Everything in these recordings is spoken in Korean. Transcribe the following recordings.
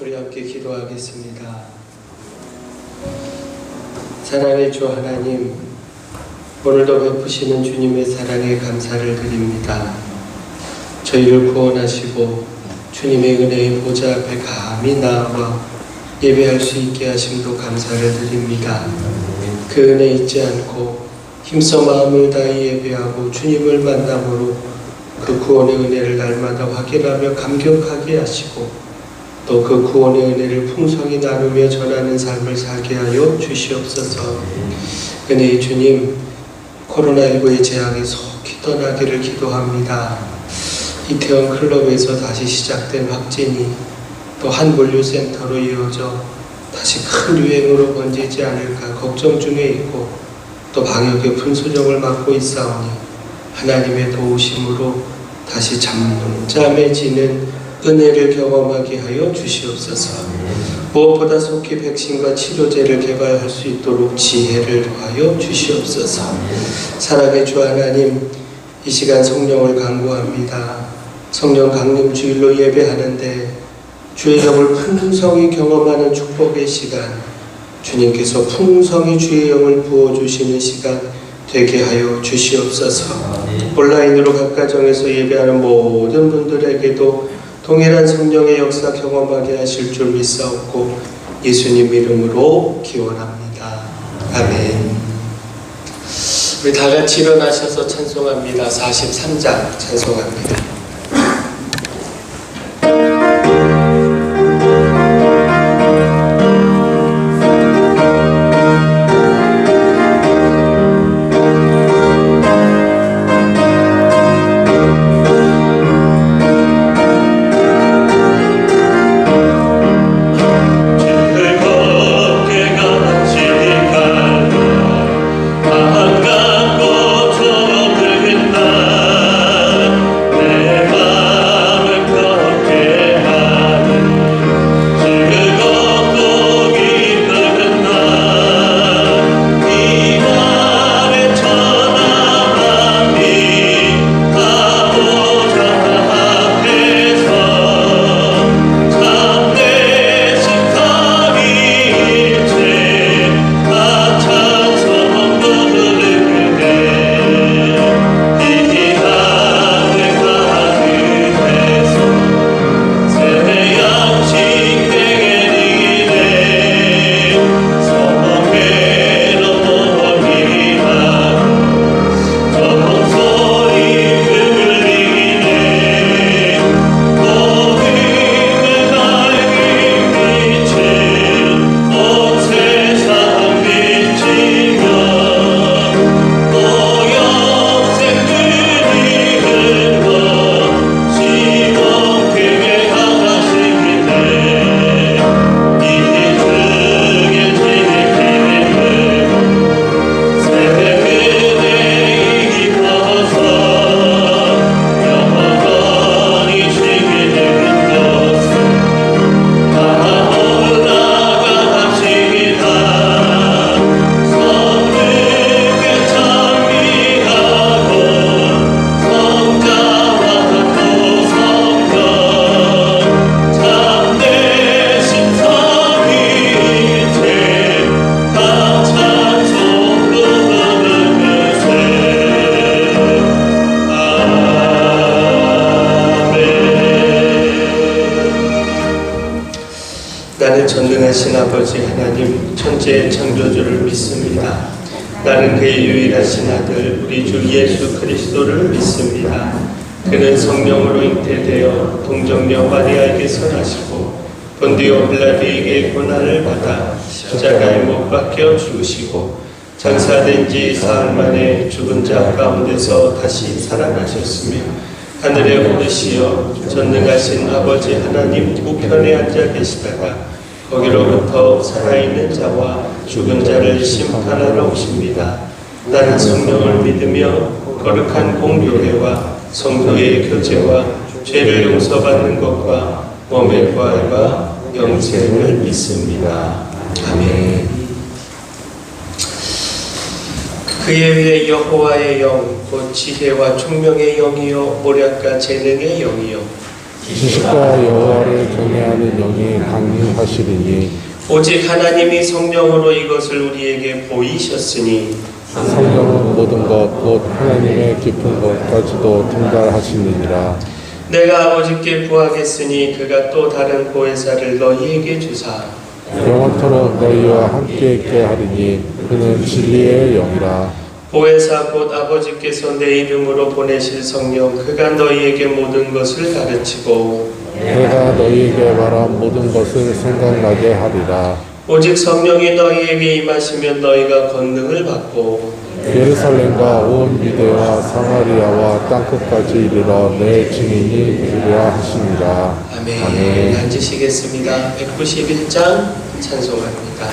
우리 함께 기도하겠습니다. 사랑의 주 하나님, 오늘도 베푸시는 주님의 사랑에 감사를 드립니다. 저희를 구원하시고 주님의 은혜의 보좌 앞에 감히 나아와 예배할 수 있게 하심도 감사를 드립니다. 그 은혜 잊지 않고 힘써 마음을 다해 예배하고 주님을 만남으로 그 구원의 은혜를 날마다 확인하며 감격하게 하시고 또 그 구원의 은혜를 풍성히 나누며 전하는 삶을 살게 하여 주시옵소서. 은혜의 주님, 코로나19의 재앙이 속히 떠나기를 기도합니다. 이태원 클럽에서 다시 시작된 확진이 또 한 물류센터로 이어져 다시 큰 유행으로 번지지 않을까 걱정 중에 있고 또 방역의 분수령을 맡고 있사오니 하나님의 도우심으로 다시 잠잠해지는 은혜를 경험하게 하여 주시옵소서. 무엇보다 속히 백신과 치료제를 개발할 수 있도록 지혜를 더하여 주시옵소서. 사랑의 주 하나님, 이 시간 성령을 간구합니다. 성령 강림 주일로 예배하는데 주의 영을 풍성히 경험하는 축복의 시간, 주님께서 풍성히 주의 영을 부어주시는 시간 되게 하여 주시옵소서. 온라인으로 각 가정에서 예배하는 모든 분들에게도 동일한 성령의 역사 경험하게 하실 줄 믿사옵고 예수님 이름으로 기원합니다. 아멘. 우리 다 같이 일어나셔서 찬송합니다. 43장 찬송합니다. 나는 전능하신 아버지 하나님 천지의 창조주를 믿습니다. 나는 그의 유일하신 아들 우리 주 예수 그리스도를 믿습니다. 그는 성령으로 잉태되어 동정녀 마리아에게서 나시고 본디오 빌라도에게 고난을 받아 십자가에 못 박혀 죽으시고 장사된 지 사흘 만에 죽은 자 가운데서 다시 살아나셨으며 하늘에 오르시어 전능하신 아버지 하나님 우편에 앉아 계시다가 거기로부터 살아있는 자와 죽은 자를 심판하러 오십니다. 나는 성령을 믿으며 거룩한 공교회와 성도의 교제와 죄를 용서받는 것과 몸의 부활과 영생을 믿습니다. 아멘. 그에 위해 여호와의 영, 곧 지혜와 총명의 영이요 모략과 재능의 영이요 지식과 여호와를 경외하는 영이 강림하시리니 오직 하나님이 성령으로 이것을 우리에게 보이셨으니 성령은 모든 것 곧 하나님의 깊은 것까지도 통달하시느니라. 내가 아버지께 구하겠으니 그가 또 다른 보혜사를 너희에게 주사 영원토록 너희와 함께 있게 하리니 그는 진리의 영이라. 보혜사 곧 아버지께서 내 이름으로 보내실 성령 그가 너희에게 모든 것을 가르치고 내가 너희에게 말한 모든 것을 생각나게 하리라. 오직 성령이 너희에게 임하시면 너희가 권능을 받고 예루살렘과 온 유대와 사마리아와 땅끝까지 이르러 내 증인이 되리라 하시니라. 아멘. 아멘. 앉으시겠습니다. 191장 찬송합니다.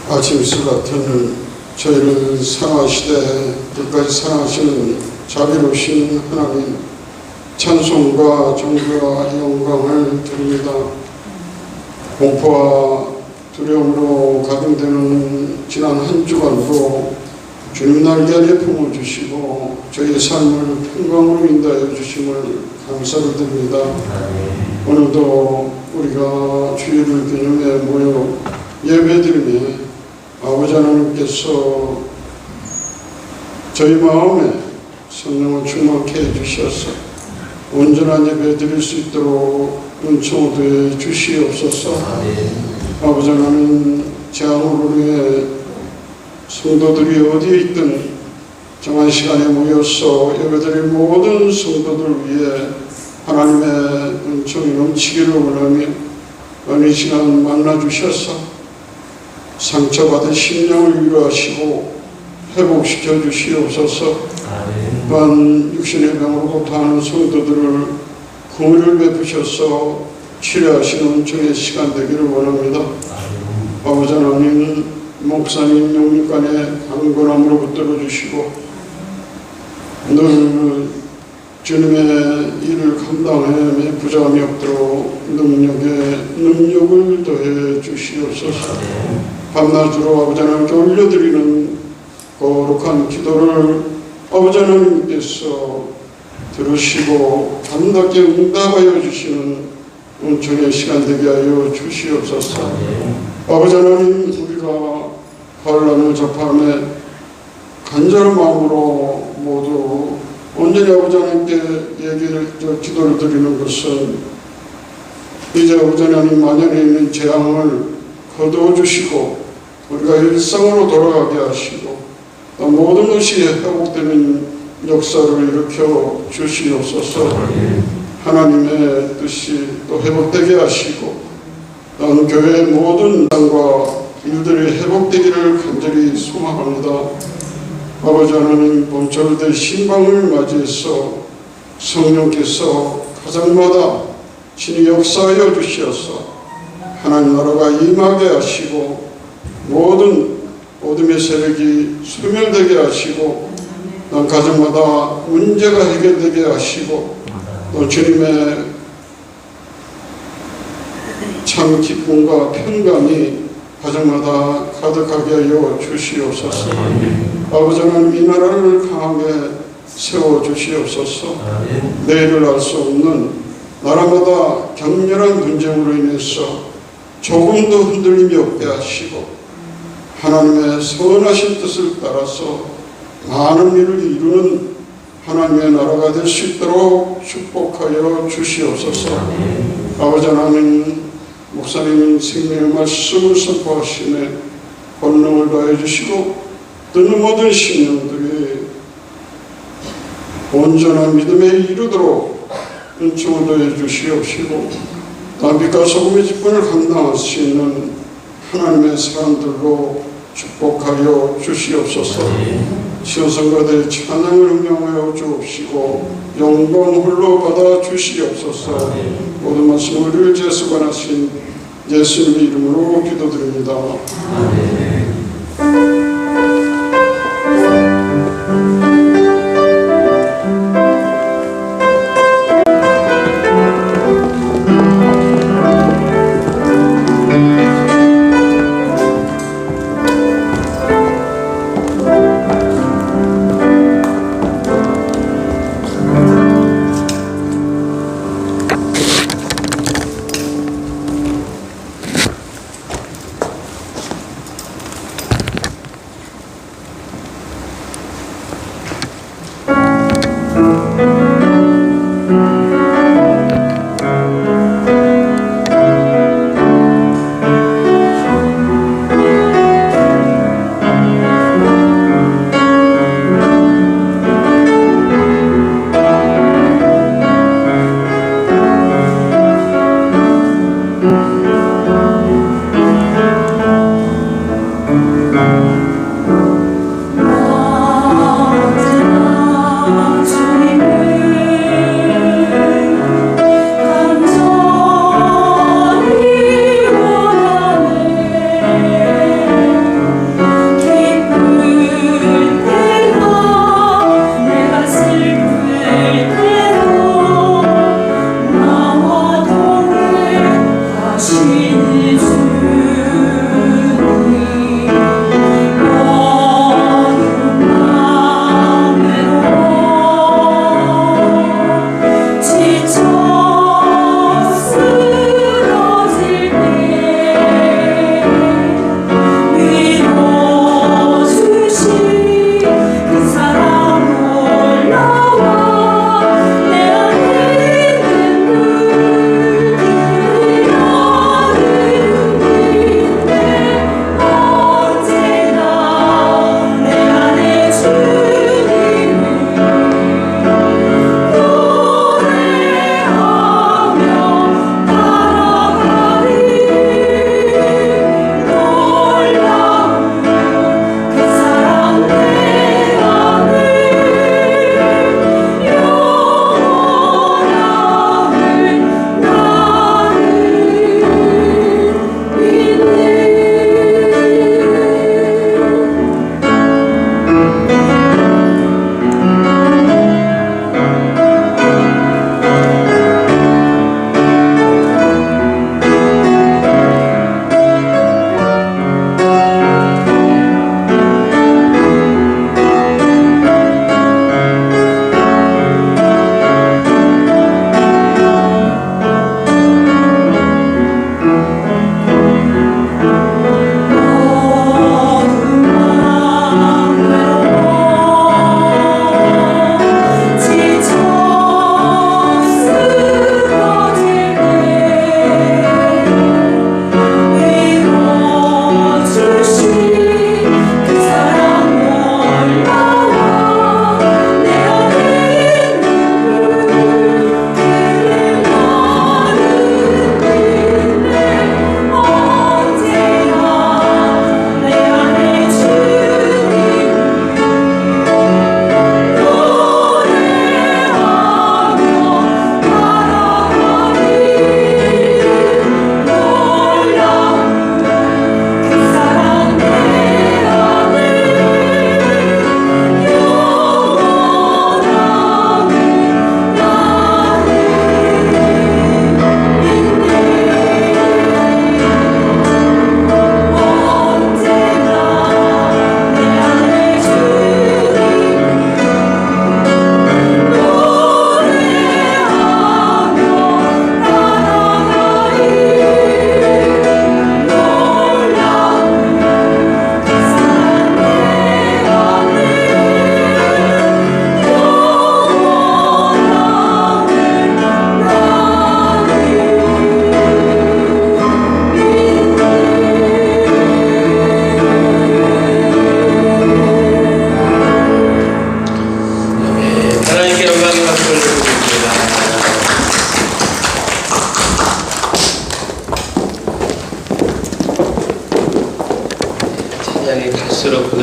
아침수 같은 저희를 사랑하시되 끝까지 사랑하시는 자비로우신 하나님, 찬송과 존귀와 영광을 드립니다. 공포와 두려움으로 가동되는 지난 한 주간도 주님 날개 아래 품어주시고 저희의 삶을 평강으로 인도하여 주심을 감사를 드립니다. 오늘도 우리가 주일을 기념해 모여 예배드리며 아버지 하나님께서 저희 마음에 성령을 충만케 해주셔서 온전한 예배 드릴 수 있도록 은총을 주시옵소서. 아버지 하나님, 재앙으로 인해 성도들이 어디에 있든 정한 시간에 모여서 예배드릴 모든 성도들 위해 하나님의 은총이 넘치기를 원하며 어느 시간 만나주셔서 상처받은 심령을 위로하시고 회복시켜 주시옵소서. 또한 육신의 병으로 고통하는 성도들을 긍휼을 베푸셔서 치료하시는 은총의 시간 되기를 원합니다. 아버지 하나님, 목사님 영육간의 강건함으로 붙들어 주시고 늘 주님의 일을 감당함에 부족함이 없도록 능력을 더해 주시옵소서. 밤낮으로 아버지 하나님께 올려드리는 거룩한 기도를 아버지 하나님께서 들으시고 감답게 응답하여 주시는 은총의 시간 되게 하여 주시옵소서. 아버지 하나님, 우리가 환난을 접함에 간절한 마음으로 모두 온전히 아버지 하나님께 기도를 드리는 것은 이제 아버지 하나님 만연해 있는 재앙을 거두어 주시고 우리가 일상으로 돌아가게 하시고 또 모든 것이 회복되는 역사를 일으켜 주시옵소서. 하나님의 뜻이 또 회복되게 하시고 또한 교회의 모든 상과 일들이 회복되기를 간절히 소망합니다. 아버지 하나님, 봄철의 신방을 맞이해서 성령께서 가정마다 친히 역사하여 주시어서 하나님 나라가 임하게 하시고 모든 어둠의 세력이 소멸되게 하시고 또 가정마다 문제가 해결되게 하시고 또 주님의 참 기쁨과 평강이 가정마다 가득하게 하여 주시옵소서. 아버지 하나님, 이 나라를 강하게 세워주시옵소서. 내일을 알 수 없는 나라마다 격렬한 분쟁으로 인해서 조금도 흔들림이 없게 하시고 하나님의 선하신 뜻을 따라서 많은 일을 이루는 하나님의 나라가 될 수 있도록 축복하여 주시옵소서. 아버지 하나님, 목사님 생명의 말씀을 선포하시네 권능을 더해 주시고 듣는 모든 신령들이 온전한 믿음에 이르도록 은총을 더해 주시옵시고 빛과 소금의 직분을 감당할 수 있는 하나님의 사람들로 축복하여 주시옵소서. 시온성가대 찬양을 응용하여 주옵시고 영광 홀로 받아 주시옵소서. 모든 말씀 우리를 제수관하신 예수님의 이름으로 기도드립니다.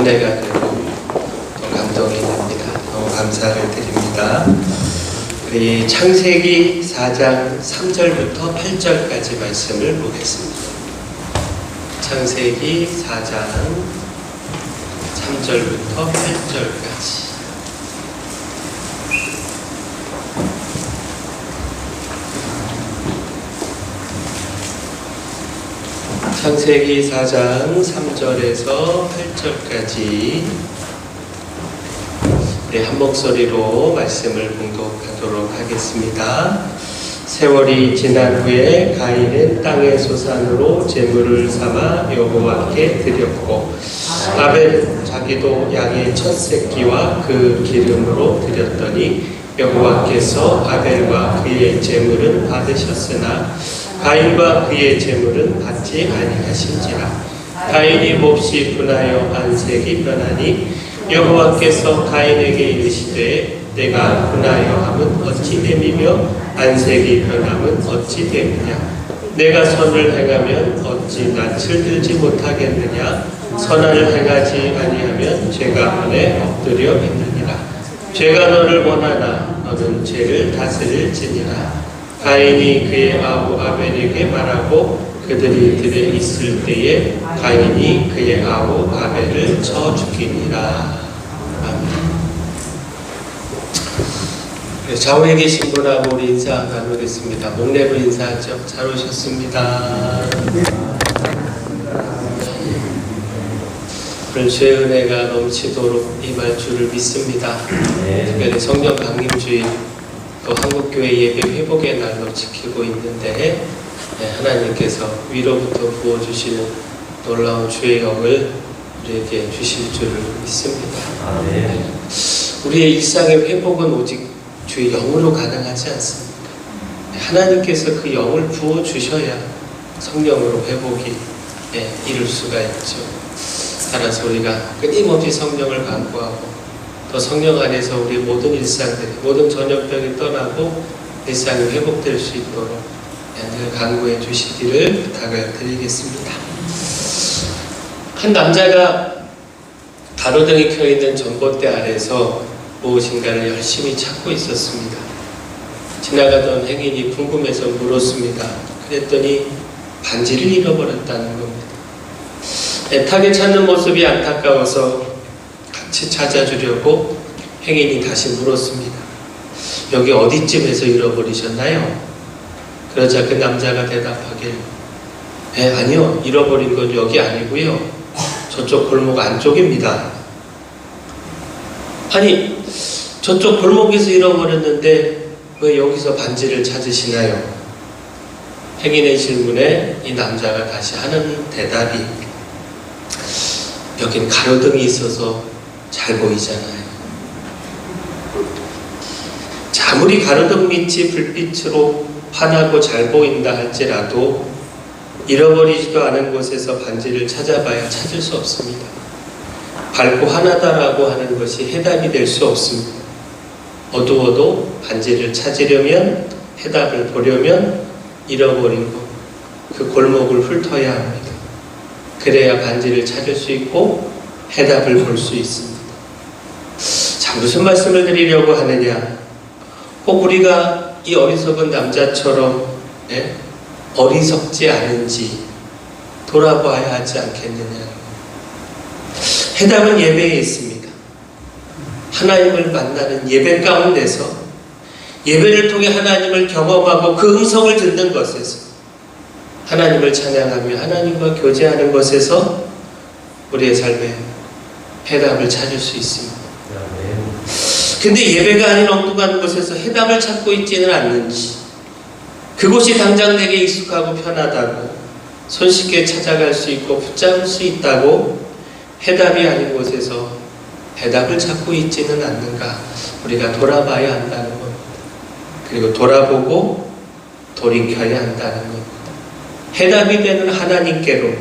은혜가 되고 또 감동이 됩니다. 너무 감사를 드립니다. 우리 창세기 4장 3절부터 8절까지 말씀을 보겠습니다. 창세기 4장 3절부터 8절까지. 창세기 4장 3절에서 8절까지 우리 한 목소리로 말씀을 봉독하도록 하겠습니다. 세월이 지난 후에 가인은 땅의 소산으로 제물을 삼아 여호와께 드렸고 아벨은 자기도 양의 첫 새끼와 그 기름으로 드렸더니 여호와께서 아벨과 그의 제물은 받으셨으나 가인과 그의 제물은 받지 아니하신지라. 가인이 몹시 분하여 안색이 변하니 여호와께서 가인에게 이르시되 내가 분하여 함은 어찌 됨이며 안색이 변함은 어찌 되느냐. 내가 선을 행하면 어찌 낯을 들지 못하겠느냐. 선을 행하지 아니하면 죄가 문에 엎드려 있느니라. 죄가 너를 원하나 너는 죄를 다스릴지니라. 가인이 그의 아우 아벨에게 말하고 그들이 들에 있을 때에 가인이 그의 아우 아벨을 쳐 죽이니라. 아멘. 좌우에 계신 분하고 우리 인사 나누겠습니다. 목례로 인사하죠. 잘 오셨습니다. 오늘 주의 은혜가 넘치도록 임할 줄을 믿습니다. 특별히 성령 강림주일 또 한국교회 예배 회복의 날로 지키고 있는데 하나님께서 위로부터 부어주시는 놀라운 주의 영을 우리에게 주실 줄을 믿습니다. 우리의 일상의 회복은 오직 주의 영으로 가능하지 않습니다. 하나님께서 그 영을 부어주셔야 성령으로 회복이 이룰 수가 있죠. 따라서 우리가 끊임없이 성령을 간구하고 또 성령 안에서 우리 모든 일상들이 모든 전염병이 떠나고 일상이 회복될 수 있도록 늘 간구해 주시기를 부탁을 드리겠습니다. 한 남자가 가로등이 켜있는 전봇대 아래서 무엇인가를 열심히 찾고 있었습니다. 지나가던 행인이 궁금해서 물었습니다. 그랬더니 반지를 잃어버렸다는 겁니다. 애타게 찾는 모습이 안타까워서 같이 찾아주려고 행인이 다시 물었습니다. 여기 어디쯤에서 잃어버리셨나요? 그러자 그 남자가 대답하길 아니요, 잃어버린 건 여기 아니고요, 저쪽 골목 안쪽입니다. 아니, 저쪽 골목에서 잃어버렸는데 왜 여기서 반지를 찾으시나요? 행인의 질문에 이 남자가 다시 하는 대답이 여긴 가로등이 있어서 잘 보이잖아요. 아무리 가로등 밑이 불빛으로 환하고 잘 보인다 할지라도 잃어버리지도 않은 곳에서 반지를 찾아봐야 찾을 수 없습니다. 밝고 환하다라고 하는 것이 해답이 될 수 없습니다. 어두워도 반지를 찾으려면, 해답을 보려면 잃어버린 곳, 그 골목을 훑어야 합니다. 그래야 반지를 찾을 수 있고 해답을 볼 수 있습니다. 자, 무슨 말씀을 드리려고 하느냐? 혹 우리가 이 어리석은 남자처럼 어리석지 않은지 돌아봐야 하지 않겠느냐. 해답은 예배에 있습니다. 하나님을 만나는 예배 가운데서 예배를 통해 하나님을 경험하고 그 음성을 듣는 것에서 하나님을 찬양하며 하나님과 교제하는 것에서 우리의 삶에 해답을 찾을 수 있습니다. 근데 예배가 아닌 엉뚱한 곳에서 해답을 찾고 있지는 않는지, 그곳이 당장 내게 익숙하고 편하다고 손쉽게 찾아갈 수 있고 붙잡을 수 있다고 해답이 아닌 곳에서 해답을 찾고 있지는 않는가, 우리가 돌아봐야 한다는 겁니다. 그리고 돌아보고 돌이켜야 한다는 겁니다. 해답이 되는 하나님께로,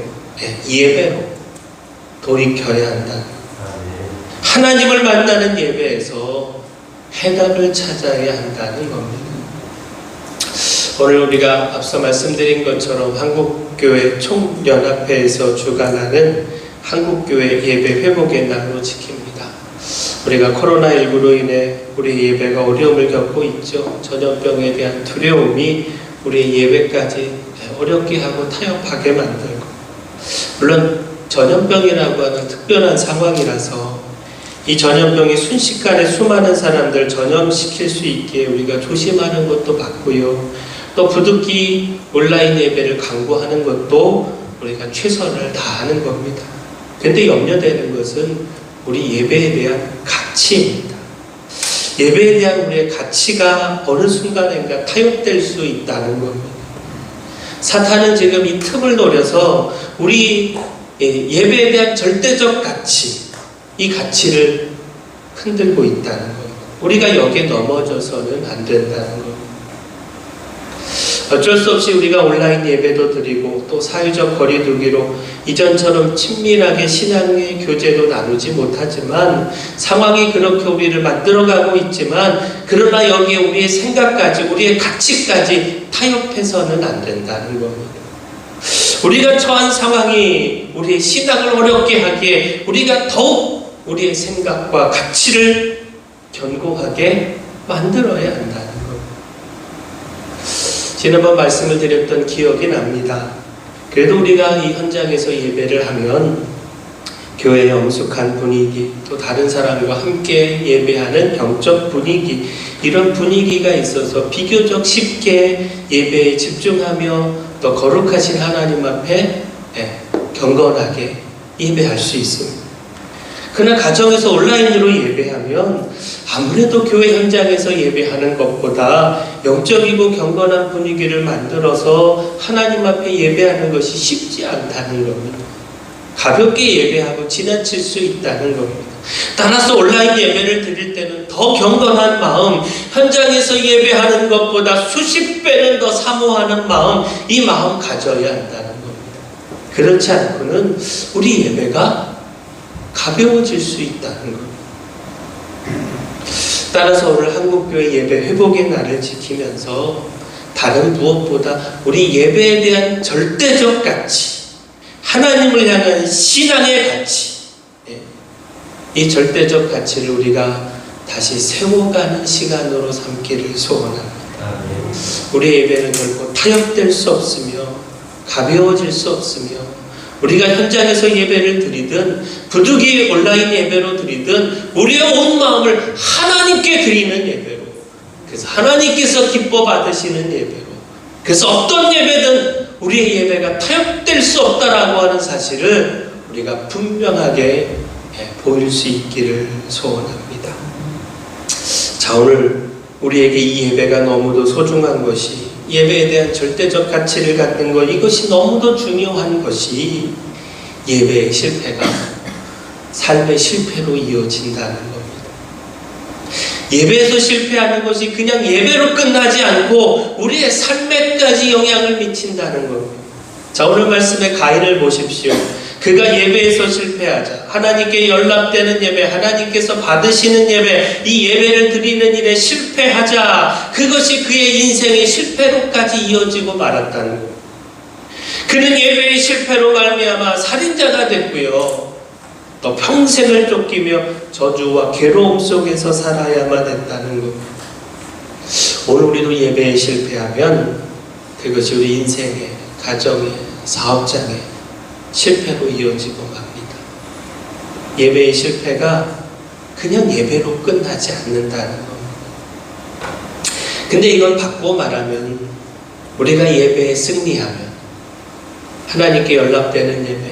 예배로 돌이켜야 한다는 겁니다. 하나님을 만나는 예배에서 해답을 찾아야 한다는 겁니다. 오늘 우리가 앞서 말씀드린 것처럼 한국교회 총연합회에서 주관하는 한국교회 예배 회복의 날로 지킵니다. 우리가 코로나19로 인해 우리 예배가 어려움을 겪고 있죠. 전염병에 대한 두려움이 우리 예배까지 어렵게 하고 타협하게 만들고, 물론 전염병이라고 하는 특별한 상황이라서 이 전염병이 순식간에 수많은 사람들 전염시킬 수 있게 우리가 조심하는 것도 맞고요. 또 부득이 온라인 예배를 강구하는 것도 우리가 최선을 다하는 겁니다. 근데 염려되는 것은 우리 예배에 대한 가치입니다. 예배에 대한 우리의 가치가 어느 순간인가 타협될 수 있다는 겁니다. 사탄은 지금 이 틈을 노려서 우리 예배에 대한 절대적 가치, 이 가치를 흔들고 있다는 겁니다. 우리가 여기에 넘어져서는 안 된다는 겁니다. 어쩔 수 없이 우리가 온라인 예배도 드리고 또 사회적 거리두기로 이전처럼 친밀하게 신앙의 교제도 나누지 못하지만, 상황이 그렇게 우리를 만들어가고 있지만, 그러나 여기에 우리의 생각까지, 우리의 가치까지 타협해서는 안 된다는 겁니다. 우리가 처한 상황이 우리의 신앙을 어렵게 하기에 우리가 더욱 우리의 생각과 가치를 견고하게 만들어야 한다는 겁니다. 지난번 말씀을 드렸던 기억이 납니다. 그래도 우리가 이 현장에서 예배를 하면 교회의 엄숙한 분위기, 또 다른 사람과 함께 예배하는 영적 분위기, 이런 분위기가 있어서 비교적 쉽게 예배에 집중하며 또 거룩하신 하나님 앞에 경건하게 예배할 수 있습니다. 그러나 가정에서 온라인으로 예배하면 아무래도 교회 현장에서 예배하는 것보다 영적이고 경건한 분위기를 만들어서 하나님 앞에 예배하는 것이 쉽지 않다는 겁니다. 가볍게 예배하고 지나칠 수 있다는 겁니다. 따라서 온라인 예배를 드릴 때는 더 경건한 마음, 현장에서 예배하는 것보다 수십 배는 더 사모하는 마음, 이 마음 가져야 한다는 겁니다. 그렇지 않고는 우리 예배가 가벼워질 수 있다는 겁니다. 따라서 오늘 한국교회 예배 회복의 날을 지키면서 다른 무엇보다 우리 예배에 대한 절대적 가치, 하나님을 향한 신앙의 가치, 이 절대적 가치를 우리가 다시 세워가는 시간으로 삼기를 소원합니다. 우리 예배는 결코 타협될 수 없으며 가벼워질 수 없으며, 우리가 현장에서 예배를 드리든 부득이 온라인 예배로 드리든 우리의 온 마음을 하나님께 드리는 예배로, 그래서 하나님께서 기뻐 받으시는 예배로, 그래서 어떤 예배든 우리의 예배가 타협될 수 없다라고 하는 사실을 우리가 분명하게 보일 수 있기를 소원합니다. 자, 오늘 우리에게 이 예배가 너무도 소중한 것이, 예배에 대한 절대적 가치를 갖는 것, 이것이 너무도 중요한 것이 예배의 실패가 삶의 실패로 이어진다는 겁니다. 예배에서 실패하는 것이 그냥 예배로 끝나지 않고 우리의 삶에까지 영향을 미친다는 겁니다. 자, 오늘 말씀의 가인을 보십시오. 그가 예배에서 실패하자, 하나님께 연락되는 예배, 하나님께서 받으시는 예배, 이 예배를 드리는 일에 실패하자, 그것이 그의 인생의 실패로까지 이어지고 말았다는 겁니다. 그는 예배의 실패로 말미암아 살인자가 됐고요, 또 평생을 쫓기며 저주와 괴로움 속에서 살아야만 했다는 겁니다. 오늘 우리도 예배에 실패하면 그것이 우리 인생의, 가정의, 사업장의 실패로 이어지고 갑니다. 예배의 실패가 그냥 예배로 끝나지 않는다는 겁니다. 근데 이걸 바꾸어 말하면, 우리가 예배에 승리하면, 하나님께 연락되는 예배,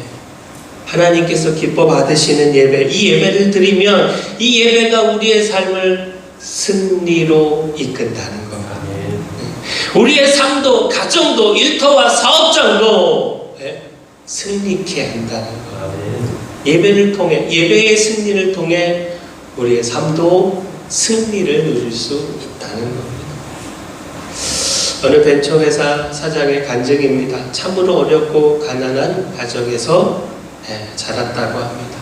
하나님께서 기뻐 받으시는 예배, 이 예배를 드리면 이 예배가 우리의 삶을 승리로 이끈다는 겁니다. 우리의 삶도, 가정도, 일터와 사업장도 승리케 한다는 것. 예배를 통해, 예배의 승리를 통해 우리의 삶도 승리를 누릴 수 있다는 겁니다. 어느 벤처회사 사장의 간증입니다. 참으로 어렵고 가난한 가정에서 자랐다고 합니다.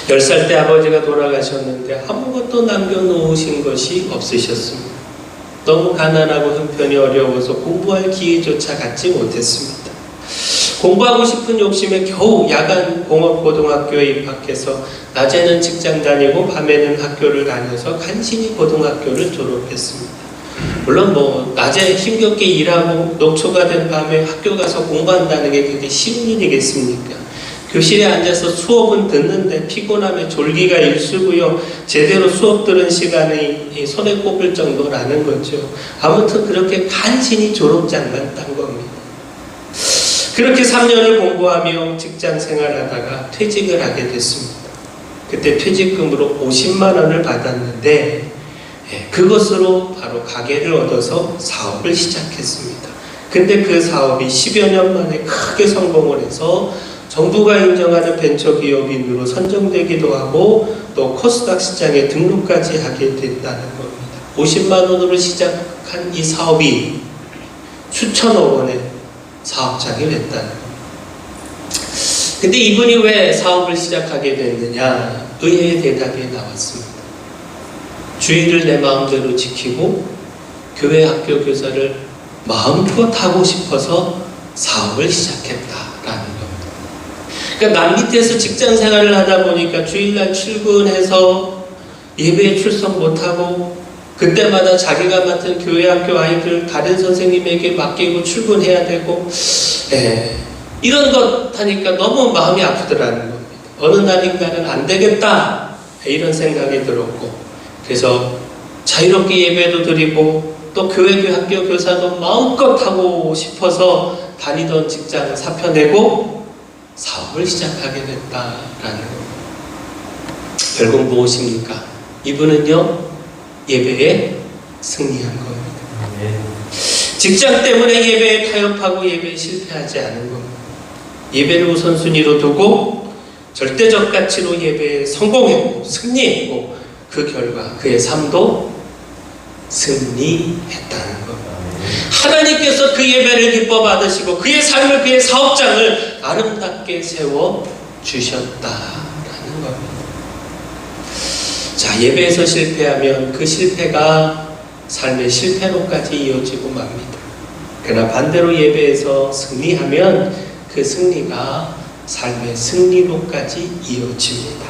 10살 때 아버지가 돌아가셨는데 아무것도 남겨놓으신 것이 없으셨습니다. 너무 가난하고 형편이 어려워서 공부할 기회조차 갖지 못했습니다. 공부하고 싶은 욕심에 겨우 야간 공업고등학교에 입학해서 낮에는 직장 다니고 밤에는 학교를 다녀서 간신히 고등학교를 졸업했습니다. 물론 뭐 낮에 힘겹게 일하고 녹초가 된 밤에 학교 가서 공부한다는 게 그게 쉬운 일이겠습니까? 교실에 앉아서 수업은 듣는데 피곤함에 졸기가 일쑤고요. 제대로 수업 들은 시간이 손에 꼽을 정도라는 거죠. 아무튼 그렇게 간신히 졸업장만 딴 겁니다. 그렇게 3년을 공부하며 직장 생활하다가 퇴직을 하게 됐습니다. 그때 퇴직금으로 50만 원을 받았는데 그것으로 바로 가게를 얻어서 사업을 시작했습니다. 근데 그 사업이 10여 년 만에 크게 성공을 해서 정부가 인정하는 벤처기업인으로 선정되기도 하고 또 코스닥 시장에 등록까지 하게 됐다는 겁니다. 50만 원으로 시작한 이 사업이 수천억 원의 사업장이 됐다는 겁니다. 근데 이분이 왜 사업을 시작하게 됐느냐? 의외의 대답이 나왔습니다. 주의를 내 마음대로 지키고 교회 학교 교사를 마음껏 하고 싶어서 사업을 시작했다라는 겁니다. 그러니까 남 밑에서 직장 생활을 하다 보니까 주일날 출근해서 예배에 출석 못하고 그때마다 자기가 맡은 교회 학교 아이들 다른 선생님에게 맡기고 출근해야 되고 이런 것 하니까 너무 마음이 아프더라는 겁니다. 어느 날인가는 안 되겠다 이런 생각이 들었고 그래서 자유롭게 예배도 드리고 또 교회 학교 교사도 마음껏 하고 싶어서 다니던 직장을 사표내고 사업을 시작하게 됐다라는 겁니다. 결국 무엇입니까? 이분은요 예배에 승리한 겁니다. 직장 때문에 예배에 타협하고 예배에 실패하지 않은 겁니다. 예배를 우선순위로 두고 절대적 가치로 예배에 성공했고 승리했고 그 결과 그의 삶도 승리했다는 겁니다. 하나님께서 그 예배를 기뻐 받으시고 그의 삶을 그의 사업장을 아름답게 세워 주셨다라는 겁니다. 자, 예배에서 실패하면 그 실패가 삶의 실패로까지 이어지고 맙니다. 그러나 반대로 예배에서 승리하면 그 승리가 삶의 승리로까지 이어집니다.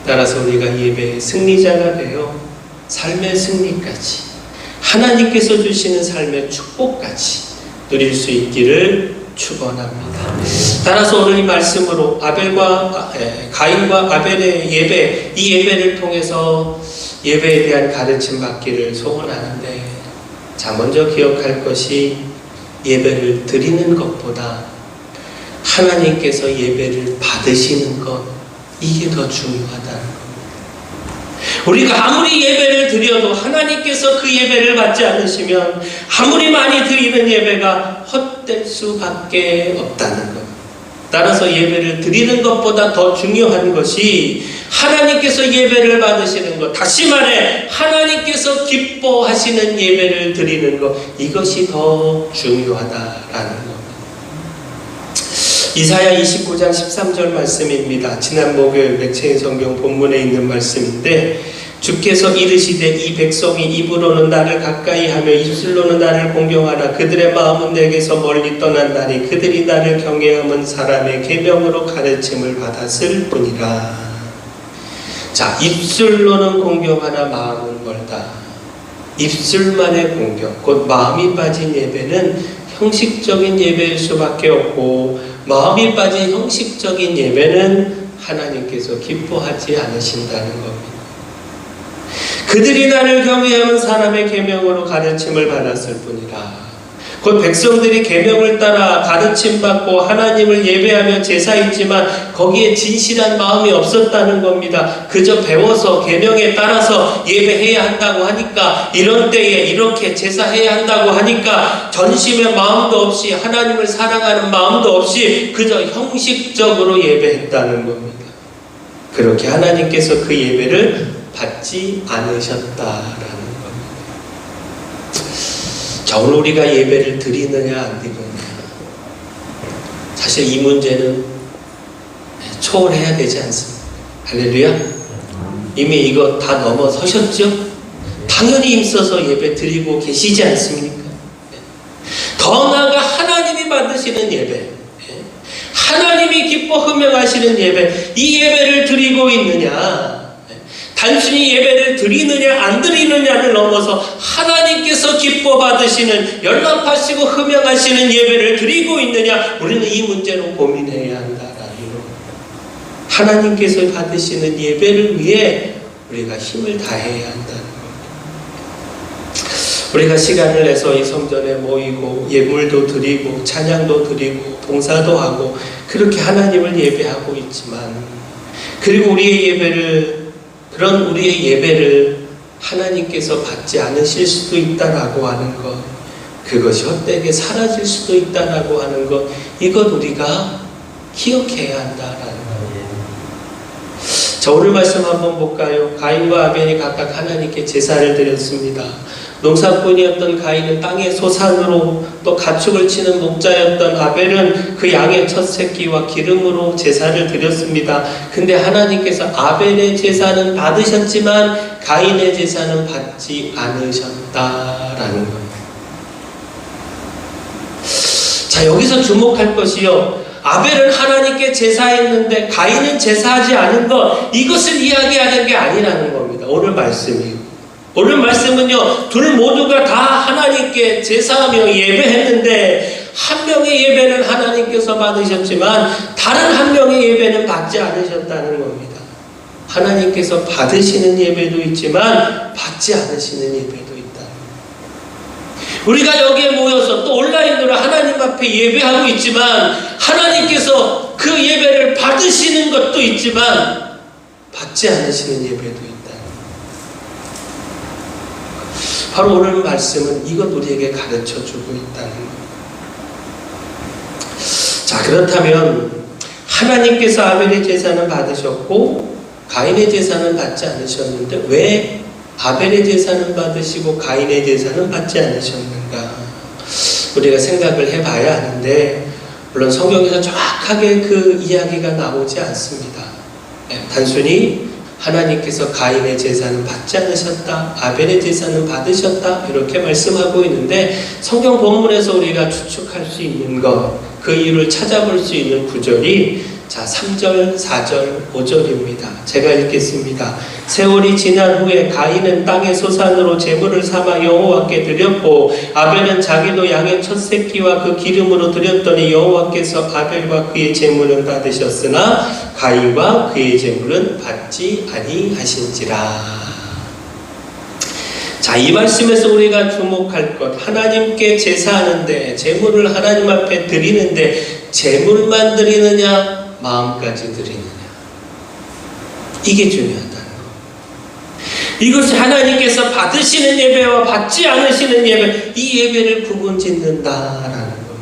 따라서 우리가 예배의 승리자가 되어 삶의 승리까지 하나님께서 주시는 삶의 축복까지 누릴 수 있기를 축원합니다. 따라서 오늘 이 말씀으로 가인과 아벨의 예배, 이 예배를 통해서 예배에 대한 가르침 받기를 소원하는데, 자, 먼저 기억할 것이 예배를 드리는 것보다 하나님께서 예배를 받으시는 것, 이게 더 중요하다는 겁니다. 우리가 아무리 예배를 드려도 하나님께서 그 예배를 받지 않으시면 아무리 많이 드리는 예배가 헛될 수밖에 없다는 겁니다. 따라서 예배를 드리는 것보다 더 중요한 것이 하나님께서 예배를 받으시는 것, 다시 말해 하나님께서 기뻐하시는 예배를 드리는 것, 이것이 더 중요하다라는 겁니다. 이사야 29장 13절 말씀입니다. 지난 목요일 백체인 성경 본문에 있는 말씀인데, 주께서 이르시되 이 백성이 입으로는 나를 가까이 하며 입술로는 나를 공경하라. 그들의 마음은 내게서 멀리 떠난다니 그들이 나를 경외함은 사람의 계명으로 가르침을 받았을 뿐이라. 자, 입술로는 공경하나 마음은 멀다. 입술만의 공경, 곧 마음이 빠진 예배는 형식적인 예배일 수밖에 없고, 마음이 빠진 형식적인 예배는 하나님께서 기뻐하지 않으신다는 겁니다. 그들이 나를 경외하면 사람의 계명으로 가르침을 받았을 뿐이라. 곧 백성들이 계명을 따라 가르침받고 하나님을 예배하며 제사했지만 거기에 진실한 마음이 없었다는 겁니다. 그저 배워서 계명에 따라서 예배해야 한다고 하니까, 이런 때에 이렇게 제사해야 한다고 하니까 전심의 마음도 없이, 하나님을 사랑하는 마음도 없이 그저 형식적으로 예배했다는 겁니다. 그렇게 하나님께서 그 예배를 받지 않으셨다라는 겁니다. 자, 오늘 우리가 예배를 드리느냐 안 드리느냐, 사실 이 문제는 초월해야 되지 않습니까? 할렐루야. 이미 이거 다 넘어서셨죠? 당연히 힘써서 예배 드리고 계시지 않습니까? 더 나아가 하나님이 받으시는 예배, 하나님이 기뻐 흠명하시는 예배, 이 예배를 드리고 있느냐? 단순히 예배를 드리느냐 안 드리느냐를 넘어서 하나님께서 기뻐 받으시는, 연락하시고 흠명하시는 예배를 드리고 있느냐, 우리는 이 문제로 고민해야 한다라는 거. 하나님께서 받으시는 예배를 위해 우리가 힘을 다해야 한다는 것. 우리가 시간을 내서 이 성전에 모이고 예물도 드리고 찬양도 드리고 봉사도 하고 그렇게 하나님을 예배하고 있지만, 그리고 그런 우리의 예배를 하나님께서 받지 않으실 수도 있다라고 하는 것, 그것이 헛되게 사라질 수도 있다라고 하는 것, 이것 우리가 기억해야 한다라는 거예요. 자, 오늘 말씀 한번 볼까요? 가인과 아벨이 각각 하나님께 제사를 드렸습니다. 농사꾼이었던 가인은 땅의 소산으로, 또 가축을 치는 목자였던 아벨은 그 양의 첫 새끼와 기름으로 제사를 드렸습니다. 근데 하나님께서 아벨의 제사는 받으셨지만 가인의 제사는 받지 않으셨다라는 거예요. 자, 여기서 주목할 것이요, 아벨은 하나님께 제사했는데 가인은 제사하지 않은 것, 이것을 이야기하는 게 아니라는 겁니다. 오늘 말씀이요. 오늘 말씀은요, 둘 모두가 다 하나님께 제사하며 예배했는데, 한 명의 예배는 하나님께서 받으셨지만 다른 한 명의 예배는 받지 않으셨다는 겁니다. 하나님께서 받으시는 예배도 있지만 받지 않으시는 예배도 있다. 우리가 여기에 모여서 또 온라인으로 하나님 앞에 예배하고 있지만 하나님께서 그 예배를 받으시는 것도 있지만 받지 않으시는 예배도 있다. 바로 오늘 말씀은 이것 우리에게 가르쳐주고 있다는 거예요. 자, 그렇다면 하나님께서 아벨의 제사는 받으셨고 가인의 제사는 받지 않으셨는데 왜 아벨의 제사는 받으시고 가인의 제사는 받지 않으셨는가? 우리가 생각을 해봐야 하는데, 물론 성경에서 정확하게 그 이야기가 나오지 않습니다. 단순히 하나님께서 가인의 제사는 받지 않으셨다, 아벨의 제사는 받으셨다, 이렇게 말씀하고 있는데, 성경 본문에서 우리가 추측할 수 있는 것, 그 이유를 찾아볼 수 있는 구절이 3절, 4절, 5절입니다. 제가 읽겠습니다. 세월이 지난 후에 가인은 땅의 소산으로 제물을 삼아 여호와께 드렸고 아벨은 자기도 양의 첫 새끼와 그 기름으로 드렸더니 여호와께서 아벨과 그의 제물은 받으셨으나 가인과 그의 제물은 받지 아니하신지라. 자, 이 말씀에서 우리가 주목할 것, 하나님께 제사하는데, 제물을 하나님 앞에 드리는데 제물만 드리느냐, 마음까지 드리느냐, 이게 중요하다는 거. 이것이 하나님께서 받으시는 예배와 받지 않으시는 예배, 이 예배를 구분짓는다라는 겁니다.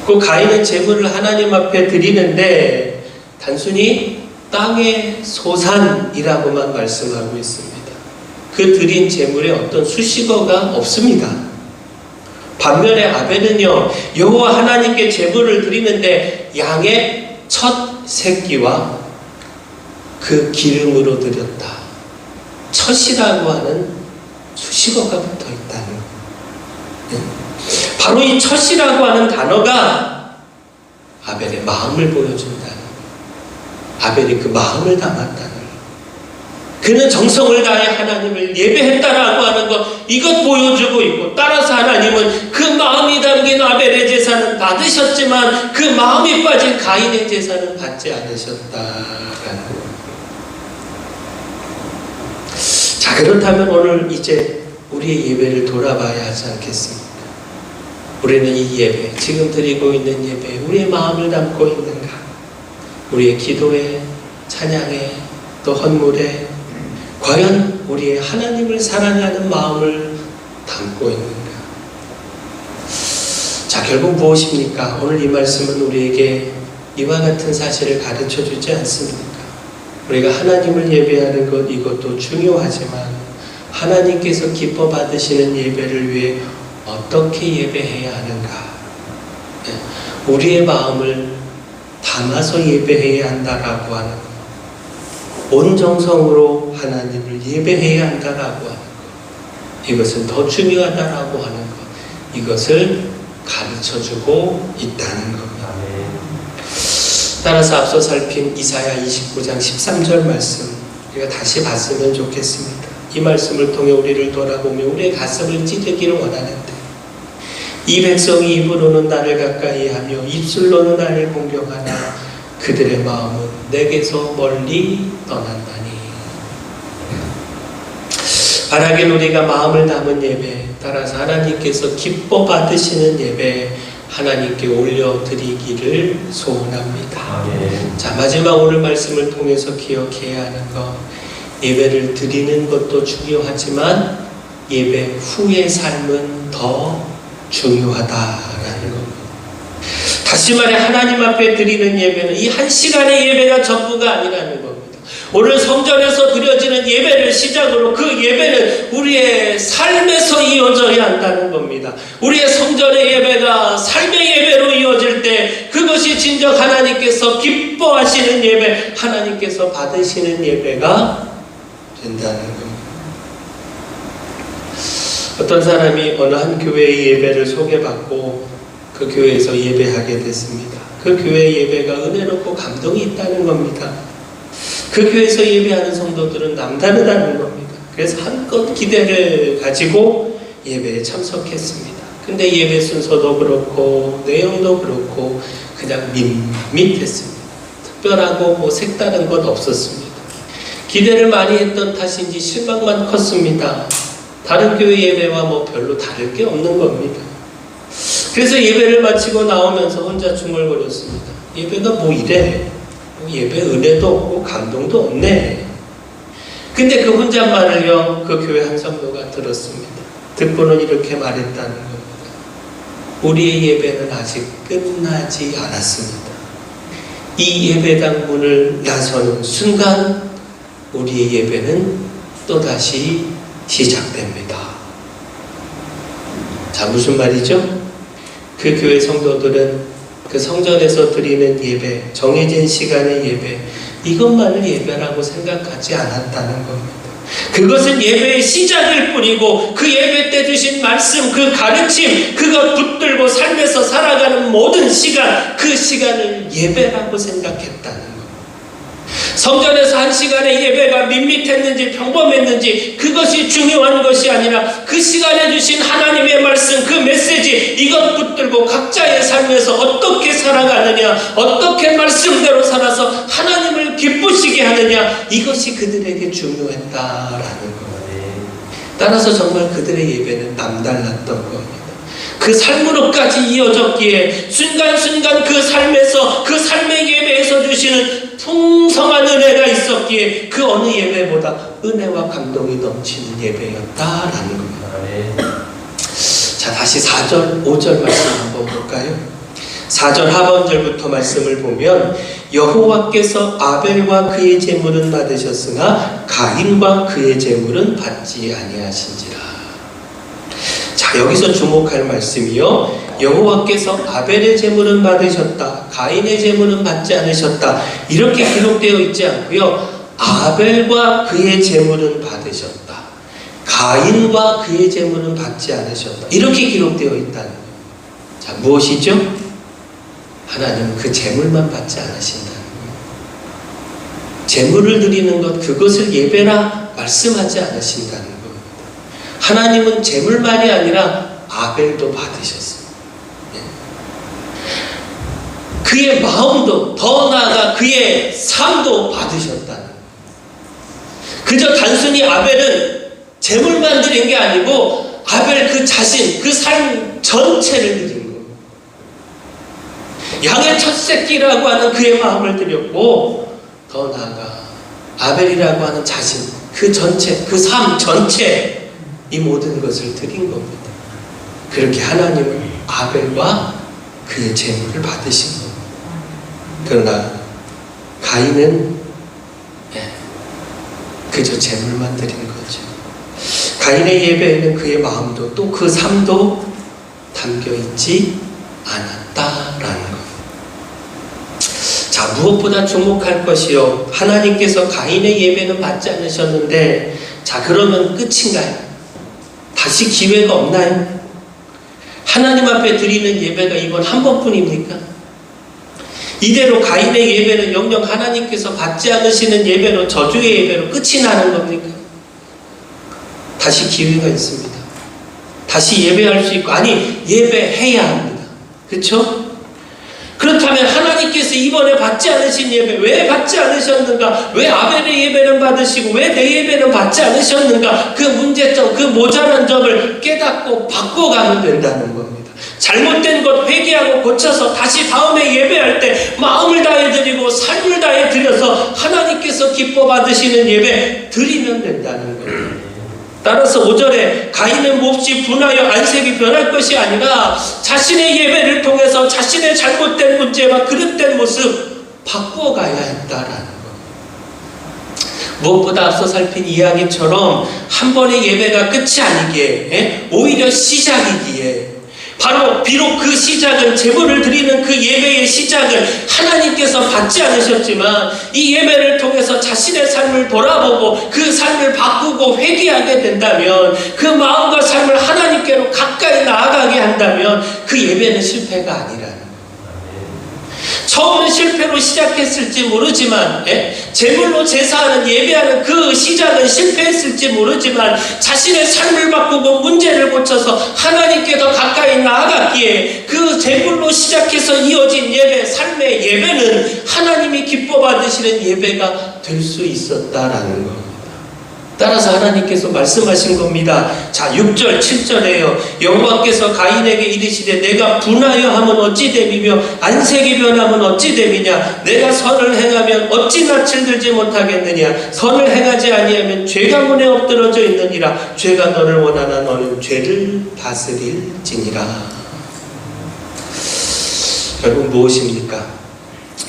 그 가인은 제물을 하나님 앞에 드리는데 단순히 땅의 소산이라고만 말씀하고 있습니다. 그 드린 제물에 어떤 수식어가 없습니다. 반면에 아벨은요, 여호와 하나님께 제물을 드리는데 양의 첫 새끼와 그 기름으로 드렸다. 첫이라고 하는 수식어가 붙어 있다는 거예요. 바로 이 첫이라고 하는 단어가 아벨의 마음을 보여준다는 거예요. 아벨이 그 마음을 담았다는 거예요. 그는 정성을 다해 하나님을 예배했다라고 하는 것, 이것 보여주고 있고, 따라서 하나님은 그 마음이 담긴 아벨의 제사는 받으셨지만 그 마음이 빠진 가인의 제사는 받지 않으셨다라는 것. 자, 그렇다면 오늘 이제 우리의 예배를 돌아봐야 하지 않겠습니까? 우리는 이 예배, 지금 드리고 있는 예배에 우리의 마음을 담고 있는가? 우리의 기도에, 찬양에, 또 헌물에 과연 우리의 하나님을 사랑하는 마음을 담고 있는가? 자, 결국 무엇입니까? 오늘 이 말씀은 우리에게 이와 같은 사실을 가르쳐 주지 않습니까? 우리가 하나님을 예배하는 것, 이것도 중요하지만 하나님께서 기뻐 받으시는 예배를 위해 어떻게 예배해야 하는가? 우리의 마음을 담아서 예배해야 한다라고 하는 것, 온 정성으로 하나님을 예배해야 한다라고 하는 것, 이것은 더 중요하다라고 하는 것, 이것을 가르쳐주고 있다는 겁니다. 따라서 앞서 살핀 이사야 29장 13절 말씀 우리가 다시 봤으면 좋겠습니다. 이 말씀을 통해 우리를 돌아보며 우리의 가슴을 찌르기를 원하는데 이 백성이 입으로는 나를 가까이 하며 입술로는 나를 공경하나 그들의 마음은 내게서 멀리 떠난다니. 바라긴 우리가 마음을 담은 예배, 따라서 하나님께서 기뻐 받으시는 예배 하나님께 올려드리기를 소원합니다. 자, 마지막 오늘 말씀을 통해서 기억해야 하는 것, 예배를 드리는 것도 중요하지만 예배 후의 삶은 더 중요하다라는 겁니다. 다시 말해 하나님 앞에 드리는 예배는 이 한 시간의 예배가 전부가 아니라는 겁니다. 오늘 성전에서 드려지는 예배를 시작으로 그 예배는 우리의 삶에서 이어져야 한다는 겁니다. 우리의 성전의 예배가 삶의 예배로 이어질 때 그것이 진정 하나님께서 기뻐하시는 예배, 하나님께서 받으시는 예배가 된다는 겁니다. 어떤 사람이 어느 한 교회의 예배를 소개받고 그 교회에서 예배하게 됐습니다. 그 교회의 예배가 은혜롭고 감동이 있다는 겁니다. 그 교회에서 예배하는 성도들은 남다르다는 겁니다. 그래서 한껏 기대를 가지고 예배에 참석했습니다. 근데 예배 순서도 그렇고 내용도 그렇고 그냥 밋밋했습니다. 특별하고 뭐 색다른 것 없었습니다. 기대를 많이 했던 탓인지 실망만 컸습니다. 다른 교회 예배와 뭐 별로 다를 게 없는 겁니다. 그래서 예배를 마치고 나오면서 혼자 중얼거렸습니다. 예배가 뭐 이래? 예배 은혜도 없고 감동도 없네. 근데 그 혼잣말을요, 그 교회 한 성도가 들었습니다. 듣고는 이렇게 말했다는 겁니다. 우리의 예배는 아직 끝나지 않았습니다. 이 예배당 문을 나서는 순간 우리의 예배는 또다시 시작됩니다. 자, 무슨 말이죠? 그 교회 성도들은 그 성전에서 드리는 예배, 정해진 시간의 예배, 이것만을 예배라고 생각하지 않았다는 겁니다. 그것은 예배의 시작일 뿐이고 그 예배 때 주신 말씀, 그 가르침, 그것 붙들고 삶에서 살아가는 모든 시간, 그 시간을 예배라고 생각했다는 겁니다. 성전에서 한 시간의 예배가 밋밋했는지 평범했는지 그것이 중요한 것이 아니라 그 시간에 주신 하나님의 말씀, 그 메시지, 이것 붙들고 각자의 삶에서 어떻게 살아가느냐, 어떻게 말씀대로 살아서 하나님을 기쁘시게 하느냐, 이것이 그들에게 중요했다라는 거예요. 따라서 정말 그들의 예배는 남달랐던 겁니다. 그 삶으로까지 이어졌기에 순간순간 그 삶에서, 그 삶의 예배에서 주시는 풍성한 은혜가 있었기에 그 어느 예배보다 은혜와 감동이 넘치는 예배였다라는 겁니다. 자, 다시 4절, 5절 말씀 한번 볼까요? 4절 하반절부터 말씀을 보면 여호와께서 아벨과 그의 제물은 받으셨으나 가인과 그의 제물은 받지 아니하신지라. 자, 여기서 주목할 말씀이요, 여호와께서 아벨의 제물은 받으셨다, 가인의 제물은 받지 않으셨다, 이렇게 기록되어 있지 않고요, 아벨과 그의 제물은 받으셨다, 가인과 그의 제물은 받지 않으셨다, 이렇게 기록되어 있다는 거예요. 자, 무엇이죠? 하나님은 그 제물만 받지 않으신다는 거예요. 제물을 드리는 것, 그것을 예배라 말씀하지 않으신다는 겁니다. 하나님은 제물만이 아니라 아벨도 받으셨어요. 그의 마음도, 더 나아가 그의 삶도 받으셨다는 거예요. 그저 단순히 아벨은 제물만 드린 게 아니고 아벨 그 자신, 그 삶 전체를 드린 거예요. 양의 첫 새끼라고 하는 그의 마음을 드렸고, 더 나아가 아벨이라고 하는 자신, 그 전체, 그 삶 전체, 이 모든 것을 드린 겁니다. 그렇게 하나님은 아벨과 그의 제물을 받으신 겁니다. 그러나 가인은 그저 제물만 드린 거죠. 가인의 예배에는 그의 마음도 또 그 삶도 담겨있지 않았다라는 겁니다. 자, 무엇보다 주목할 것이요, 하나님께서 가인의 예배는 받지 않으셨는데, 자, 그러면 끝인가요? 다시 기회가 없나요? 하나님 앞에 드리는 예배가 이번 한 번뿐입니까? 이대로 가인의 예배는 영영 하나님께서 받지 않으시는 예배로, 저주의 예배로 끝이 나는 겁니까? 다시 기회가 있습니다. 다시 예배할 수 있고, 아니 예배해야 합니다. 그렇죠? 그렇다면 하나님께서 이번에 받지 않으신 예배, 왜 받지 않으셨는가? 왜 아벨의 예배는 받으시고 왜 내 예배는 받지 않으셨는가? 그 문제점, 그 모자란 점을 깨닫고 바꿔가면 된다는 겁니다. 잘못된 것 회개하고 고쳐서 다시 다음에 예배할 때 마음을 다해 드리고 삶을 다해 드려서 하나님께서 기뻐 받으시는 예배 드리면 된다는 겁니다. 따라서 5절에 가인은 몹시 분하여 안색이 변할 것이 아니라 자신의 예배를 통해서 자신의 잘못된 문제와 그릇된 모습 바꿔가야 했다라는 겁니다. 무엇보다 앞서 살핀 이야기처럼 한 번의 예배가 끝이 아니기에, 오히려 시작이기에, 바로 비록 그 시작은 제물을 드리는 그 예배의 시작은 하나님께서 받지 않으셨지만 이 예배를 통해서 자신의 삶을 돌아보고 그 삶을 바꾸고 회개하게 된다면, 그 마음과 삶을 하나님께로 가까이 나아가게 한다면 그 예배는 실패가 아니라는 거예요. 처음은 실패로 시작했을지 모르지만, 제물로 제사하는 예배하는 그 시작은 실패했을지 모르지만 자신의 삶을 바꾸고 문제를 고쳐서 하나님께 더 가까이 나아갔기에 그 제물로 시작해서 이어진 예배, 삶의 예배는 하나님이 기뻐 받으시는 예배가 될 수 있었다라는 겁니다. 따라서 하나님께서 말씀하신 겁니다. 자, 6절 7절에요. 여호와께서 가인에게 이르시되 내가 분하여 하면 어찌 됨이며 안색이 변하면 어찌 됨이냐? 내가 선을 행하면 어찌 낯을 들지 못하겠느냐? 선을 행하지 아니하면 죄가 문에 엎드러져 있느니라. 죄가 너를 원하나 너는 죄를 다스릴지니라. 여러분, 무엇입니까?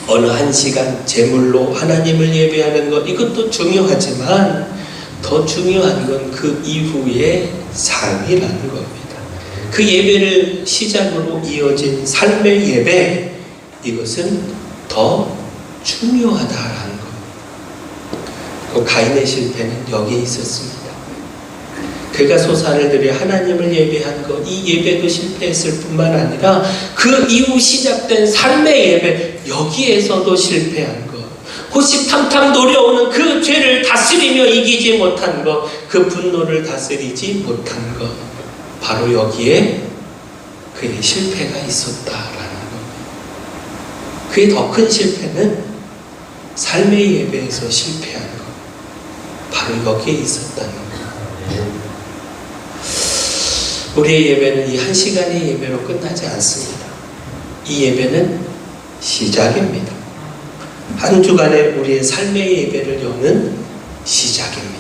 어느 한 시간 제물로 하나님을 예배하는 것, 이것도 중요하지만 더 중요한 건 그 이후의 삶이라는 겁니다. 그 예배를 시작으로 이어진 삶의 예배, 이것은 더 중요하다라는 겁니다. 가인의 실패는 여기에 있었습니다. 그가 소산을 들여 하나님을 예배한 것, 이 예배도 실패했을 뿐만 아니라 그 이후 시작된 삶의 예배, 여기에서도 실패한 것, 호시탐탐 노려오는 그 죄를 다스리며 이기지 못한 것, 그 분노를 다스리지 못한 것, 바로 여기에 그의 실패가 있었다라는 겁니다. 그의 더 큰 실패는 삶의 예배에서 실패한 것, 바로 여기에 있었다는 겁니다. 우리의 예배는 이 한 시간의 예배로 끝나지 않습니다. 이 예배는 시작입니다. 한 주간의 우리의 삶의 예배를 여는 시작입니다.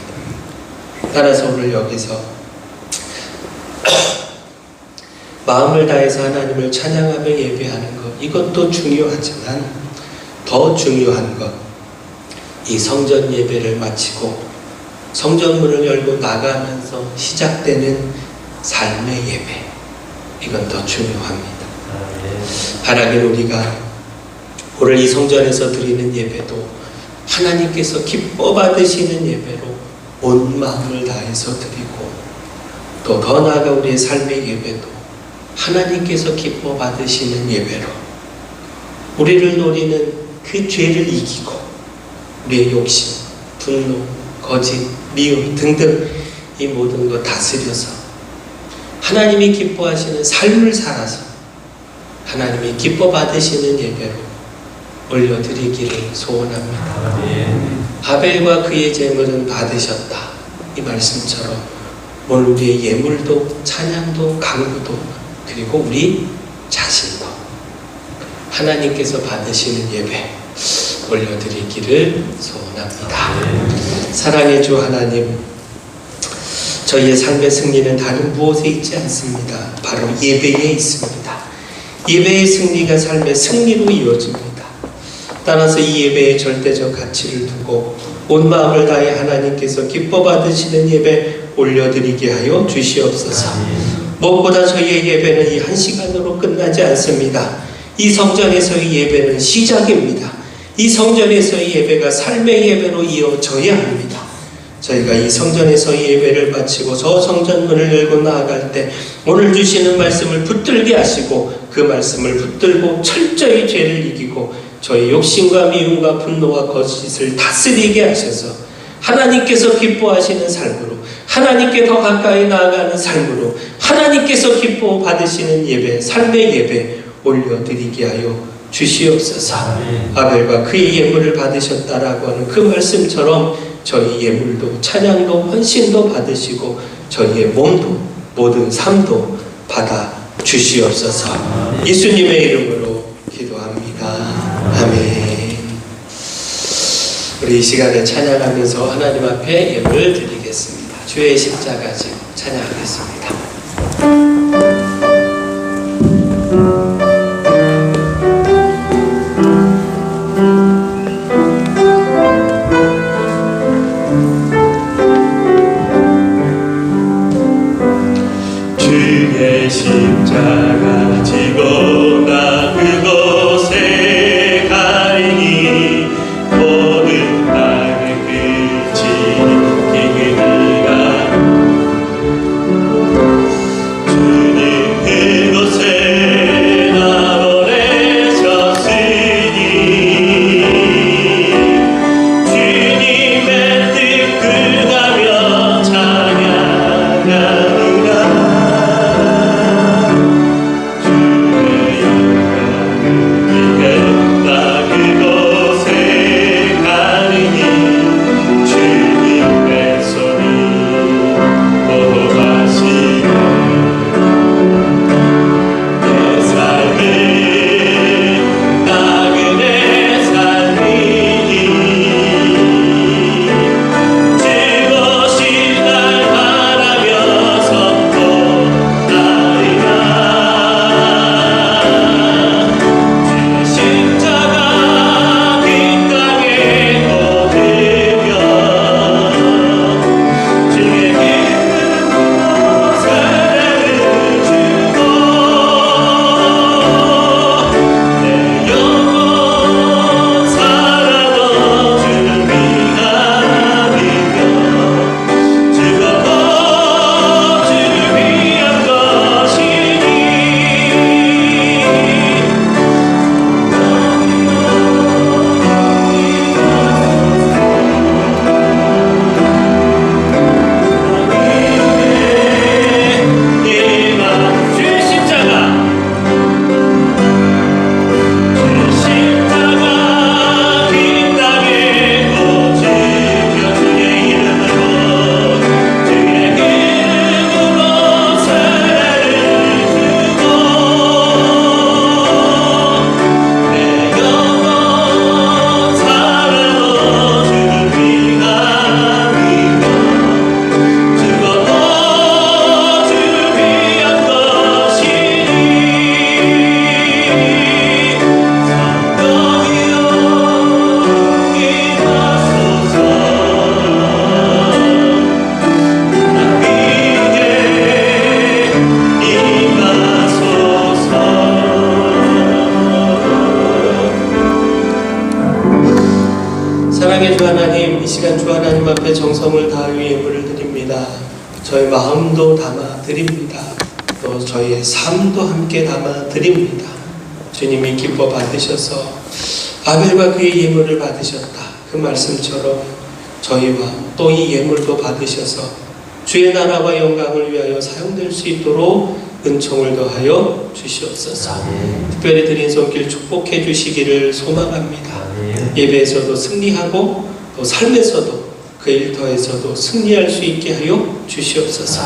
따라서 오늘 여기서 마음을 다해서 하나님을 찬양하며 예배하는 것, 이것도 중요하지만 더 중요한 것, 이 성전 예배를 마치고 성전문을 열고 나가면서 시작되는 삶의 예배, 이건 더 중요합니다. 바라긴 우리가 오늘 이 성전에서 드리는 예배도 하나님께서 기뻐 받으시는 예배로 온 마음을 다해서 드리고, 또 더 나아가 우리의 삶의 예배도 하나님께서 기뻐 받으시는 예배로 우리를 노리는 그 죄를 이기고 우리의 욕심, 분노, 거짓, 미움 등등 이 모든 것 다스려서 하나님이 기뻐하시는 삶을 살아서 하나님이 기뻐 받으시는 예배로 올려드리기를 소원합니다. 아벨과 그의 제물은 받으셨다, 이 말씀처럼 오늘 우리의 예물도 찬양도 강구도 그리고 우리 자신도 하나님께서 받으시는 예배 올려드리기를 소원합니다. 사랑의 주 하나님, 저희의 삶의 승리는 다른 무엇에 있지 않습니다. 바로 예배에 있습니다. 예배의 승리가 삶의 승리로 이루어집니다. 따라서 이 예배에 절대적 가치를 두고 온 마음을 다해 하나님께서 기뻐 받으시는 예배 올려드리게 하여 주시옵소서. 무엇보다 저희의 예배는 이 한 시간으로 끝나지 않습니다. 이 성전에서의 예배는 시작입니다. 이 성전에서의 예배가 삶의 예배로 이어져야 합니다. 저희가 이 성전에서의 예배를 마치고 저 성전문을 열고 나아갈 때 오늘 주시는 말씀을 붙들게 하시고 그 말씀을 붙들고 철저히 죄를 이기고 저희 욕심과 미움과 분노와 거짓을 다스리게 하셔서 하나님께서 기뻐하시는 삶으로, 하나님께 더 가까이 나아가는 삶으로, 하나님께서 기뻐 받으시는 예배, 삶의 예배 올려드리게 하여 주시옵소서. 아벨과 그의 예물을 받으셨다라고 하는 그 말씀처럼 저희 예물도 찬양도 헌신도 받으시고 저희의 몸도 모든 삶도 받아 주시옵소서. 예수님의 이름으로 기도합니다. 아멘. 우리 이 시간에 찬양하면서 하나님 앞에 예물 드리겠습니다. 주의 십자가 지고 찬양하겠습니다. 주의 십자가 지고 나 그곳에 가리니 모든 땅의 끝이 기그니라. 주님 그곳에 나 보내셨으니 주님의 뜻 구하며 찬양하느라. 사랑의 주 하나님, 이 시간 주 하나님 앞에 정성을 다하여 예물을 드립니다. 저희 마음도 담아 드립니다. 또 저희의 삶도 함께 담아 드립니다. 주님이 기뻐 받으셔서 아벨과 그의 예물을 받으셨다. 그 말씀처럼 저희와 또 이 예물도 받으셔서 주의 나라와 영광을 위하여 사용될 수 있도록 은총을 더하여 주시옵소서. 특별히 드린 손길 축복해 주시기를 소망합니다. 예배에서도 승리하고 또 삶에서도 그 일터에서도 승리할 수 있게 하여 주시옵소서.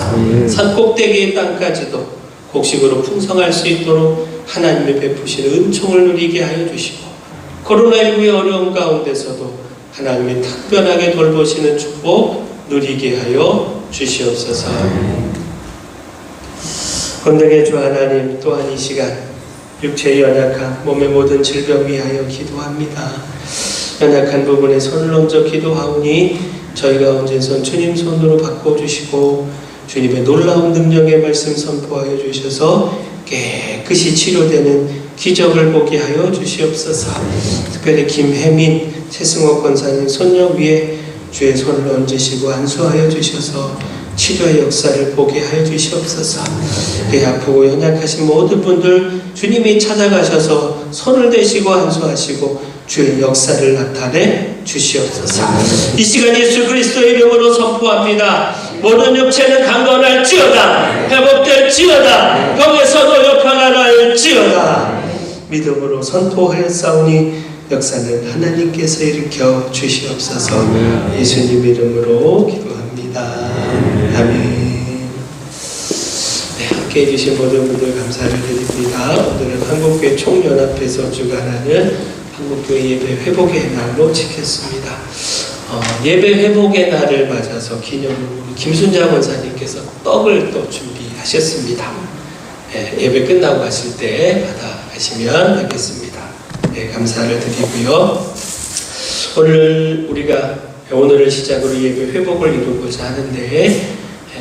산 꼭대기의 땅까지도 곡식으로 풍성할 수 있도록 하나님의 베푸시는 은총을 누리게 하여 주시고, 코로나19의 어려움 가운데서도 하나님의 특별하게 돌보시는 축복 누리게 하여 주시옵소서. 권능의 주 하나님, 또한 이 시간 육체의 연약한 몸의 모든 질병 위하여 기도합니다. 연약한 부분에 손을 얹어 기도하오니 저희 가운데선 주님 손으로 바꿔주시고 주님의 놀라운 능력의 말씀 선포하여 주셔서 깨끗이 치료되는 기적을 보게 하여 주시옵소서. 특별히 김혜민 최승옥 권사님 손녀 위에 주의 손을 얹으시고 안수하여 주셔서 치료의 역사를 보게 하여 주시옵소서. 배 아프고 연약하신 모든 분들 주님이 찾아가셔서 손을 대시고 안수하시고 주의 역사를 나타내 주시옵소서. 이 시간 예수 그리스도의 이름으로 선포합니다. 모든 육체는 강건할지어다, 회복될지어다, 병에서도 여파가 날지어다. 믿음으로 선포하였사오니 역사는 하나님께서 일으켜 주시옵소서. 예수님 이름으로 기도합니다. 아멘. 네, 함께 해주신 모든 분들 감사를 드립니다. 오늘은 한국교회 총연합에서 주관하는 한국교회 예배 회복의 날로 지켰습니다. 예배 회복의 날을 맞아서 기념으로 김순자 원사님께서 떡을 또 준비하셨습니다. 네, 예배 끝나고 가실 때 받아가시면 되겠습니다. 네, 감사를 드리고요. 오늘을 시작으로 예배 회복을 이루고자 하는데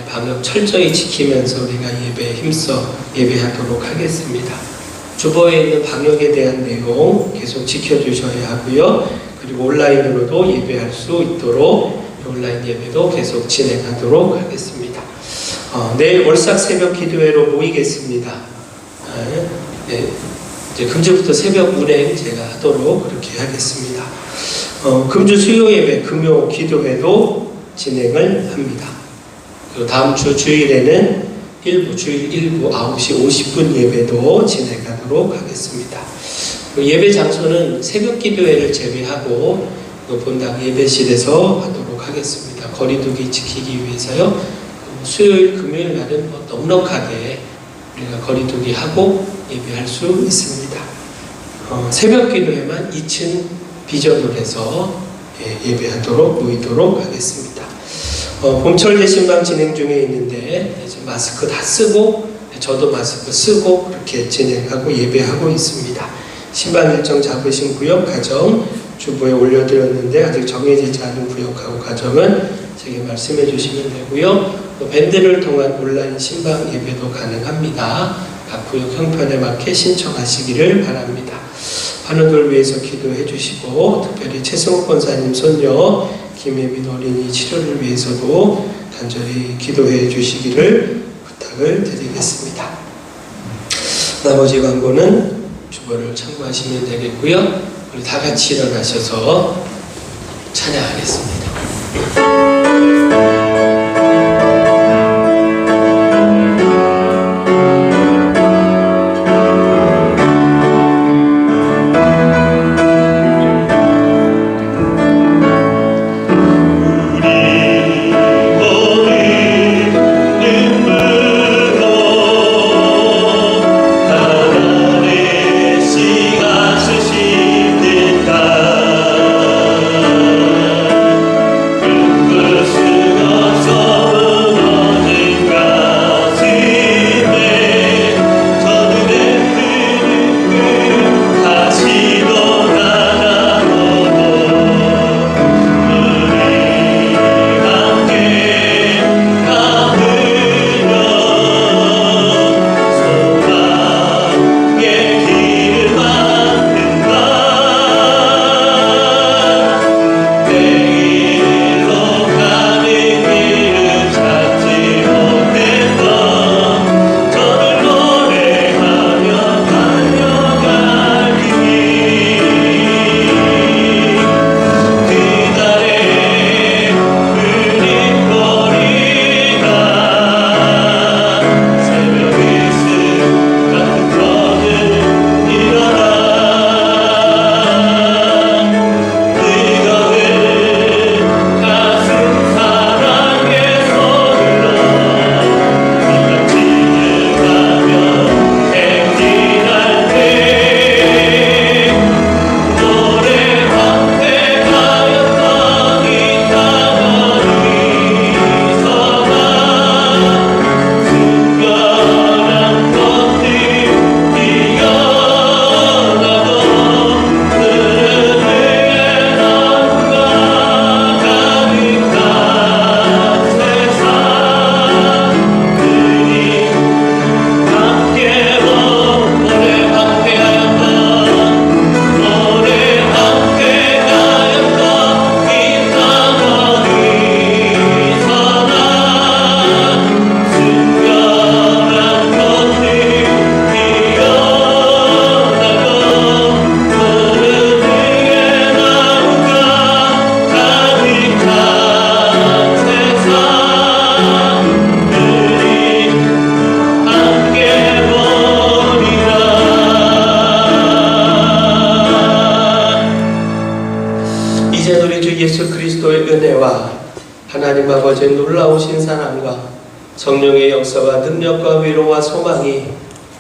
방역 철저히 지키면서 우리가 예배에 힘써 예배하도록 하겠습니다. 주보에 있는 방역에 대한 내용 계속 지켜주셔야 하고요. 그리고 온라인으로도 예배할 수 있도록 온라인 예배도 계속 진행하도록 하겠습니다. 내일 월삭 새벽 기도회로 모이겠습니다. 네, 이제 금주부터 새벽 운행 제가 하도록 그렇게 하겠습니다. 금주 수요 예배, 금요 기도회도 진행을 합니다. 그리고 다음 주 주일에는 주일 9시 50분 예배도 진행하도록 하겠습니다. 예배 장소는 새벽 기도회를 제외하고 본당 예배실에서 하도록 하겠습니다. 거리두기 지키기 위해서요. 수요일, 금요일 날은 넉넉하게 우리가 거리두기 하고 예배할 수 있습니다. 새벽 기도회만 2층 비전홀에서 예배하도록 모이도록 하겠습니다. 봄철 대신방 진행 중에 있는데 이제 마스크 다 쓰고 저도 마스크 쓰고 그렇게 진행하고 예배하고 있습니다. 신방 일정 잡으신 구역 가정 주보에 올려드렸는데 아직 정해지지 않은 구역하고 가정은 제게 말씀해 주시면 되고요. 또 밴드를 통한 온라인 신방 예배도 가능합니다. 각 구역 형편에 맞게 신청하시기를 바랍니다. 환우들 위해서 기도해 주시고 특별히 최승욱 권사님 손녀 김혜민 어린이 치료를 위해서도 간절히 기도해 주시기를 부탁을 드리겠습니다. 나머지 광고는 주보를 참고하시면 되겠고요. 우리 다 같이 일어나셔서 찬양하겠습니다. 그 하나님 아버지의 놀라우신 사랑과 성령의 역사와 능력과 위로와 소망이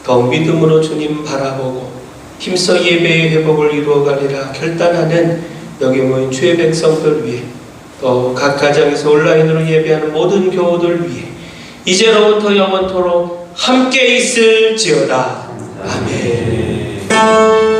더 믿음으로 주님 바라보고 힘써 예배의 회복을 이루어가리라 결단하는 여기 모인 주의 백성들 위해 또 각 가정에서 온라인으로 예배하는 모든 교우들 위해 이제로부터 영원토록 함께 있을지어다. 아멘.